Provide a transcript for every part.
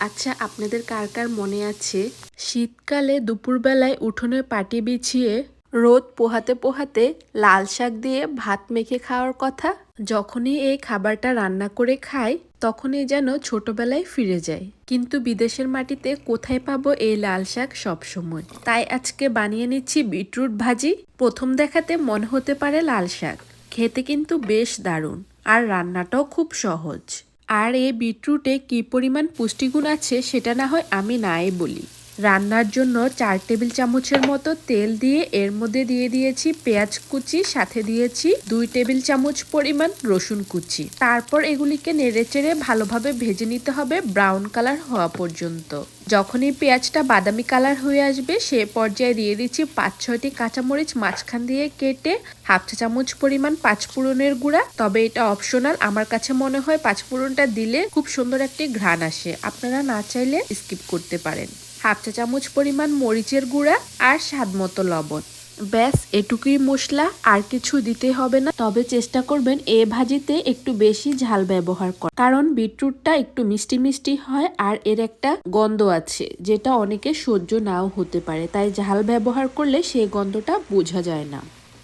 আচ্ছা, আপনাদের কার কার মনে আছে শীতকালে দুপুরবেলায় উঠোনে পাটি বিছিয়ে রোদ পোহাতে পোহাতে লাল শাক দিয়ে ভাত মেখে খাওয়ার কথা? যখনই এই খাবারটা রান্না করে খাই তখনই যেন ছোটবেলায় ফিরে যাই। কিন্তু বিদেশের মাটিতে কোথায় পাবো এই লাল শাক সব সময়? তাই আজকে বানিয়ে নিচ্ছি বিটরুট ভাজি। প্রথম দেখাতে মনে হতে পারে লাল শাক, খেতে কিন্তু বেশ দারুণ আর রান্নাটাও খুব সহজ। আর এই বিটরুটে কি পরিমাণ পুষ্টিগুণ আছে সেটা না হয় আমি নাই বলি। রান্নার জন্য 4 টেবিল চামচের মতো তেল দিয়ে এর মধ্যে দিয়ে দিয়েছি পেঁয়াজ কুচি, সাথে দিয়েছি 2 টেবিল চামচ পরিমাণ রসুন কুচি। তারপর এগুলিকে নেড়েচেড়ে ভালোভাবে ভেজে নিতে হবে ব্রাউন কালার হওয়া পর্যন্ত। যখনই পেঁয়াজটা বাদামি কালার হয়ে আসবে সে পর্যায়ে দিয়ে দিচ্ছি 5-6টি কাঁচামরিচ মাঝখান দিয়ে কেটে, হাফ চা চামচ পরিমাণ পাঁচফোড়নের গুঁড়া। তবে এটা অপশনাল, আমার কাছে মনে হয় পাঁচফোড়নটা দিলে খুব সুন্দর একটি ঘ্রাণ আসে, আপনারা না চাইলে স্কিপ করতে পারেন। হাফ চা চামচ পরিমাণ মরিচের গুঁড়া আর স্বাদ মতো লবণ। ব্যাস এটুকুই মশলা, আর কিছু দিতে হবে না। তবে চেষ্টা করবেন এ ভাজিতে একটু বেশি ঝাল ব্যবহার করা, কারণ বিটরুটটা একটু মিষ্টি মিষ্টি হয় আর এর একটা গন্ধ আছে যেটা অনেকে সহ্য নাও হতে পারে, তাই ঝাল ব্যবহার করলে সেই গন্ধটা বোঝা যায় না।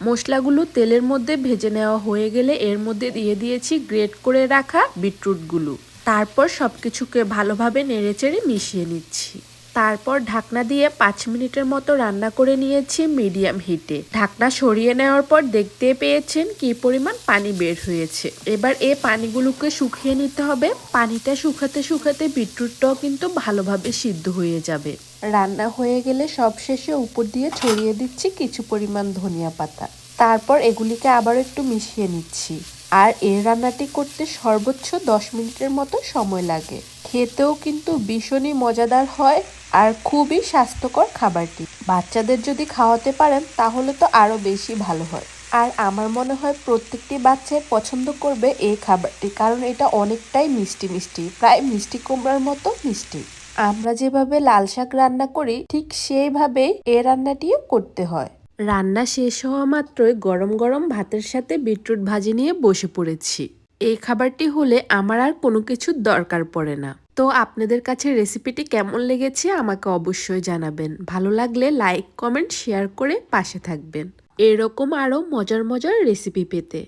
মশলাগুলো তেলের মধ্যে ভেজে নেওয়া হয়ে গেলে এর মধ্যে দিয়ে দিয়েছি গ্রেট করে রাখা বিটরুটগুলো। তারপর সবকিছুকে ভালোভাবে নেড়েচেড়ে মিশিয়ে নিচ্ছি। তারপর ঢাকনা দিয়ে 5 মিনিটের মতো রান্না করে নিয়েছি মিডিয়াম হিটে। ঢাকনা সরিয়ে নেওয়ার পর দেখতে পেয়েছেন কি পরিমাণ পানি বের হয়েছে। এবার এই পানিগুলোকে শুকিয়ে নিতে হবে। পানিটা শুকাতে শুকাতে বিটরুটটাও কিন্তু ভালোভাবে সিদ্ধ হয়ে যাবে। রান্না হয়ে গেলে সবশেষে উপর দিয়ে ছড়িয়ে দিচ্ছি কিছু পরিমাণ ধনিয়া পাতা। তারপর এগুলিকে আবার একটু মিশিয়ে নিচ্ছি। আর এই রান্নাটি করতে সর্বোচ্চ 10 মিনিটের মতো সময় লাগে। খেতেও কিন্তু ভীষণই মজাদার হয় আর খুবই স্বাস্থ্যকর খাবারটি। বাচ্চাদের যদি খাওয়াতে পারেন তাহলে তো আরো বেশি ভালো হয়। আর আমার মনে হয় প্রত্যেকটি বাচ্চাই পছন্দ করবে এই খাবারটি, কারণ এটা অনেকটাই মিষ্টি মিষ্টি, প্রায় মিষ্টি কুমড়ার মতো মিষ্টি। আমরা যেভাবে লাল শাক রান্না করি ঠিক সেইভাবেই এই রান্নাটিও করতে হয়। রান্না শেষ হওয়া মাত্রই গরম গরম ভাতের সাথে বিটরুট ভাজি নিয়ে বসে পড়েছি। এই খাবারটি হলে আমার আর কোনো কিছুর দরকার পড়ে না। তো আপনাদের কাছে রেসিপিটি কেমন লেগেছে আমাকে অবশ্যই জানাবেন। ভালো লাগলে লাইক, কমেন্ট, শেয়ার করে পাশে থাকবেন এরকম আরো মজার মজার রেসিপি পেতে।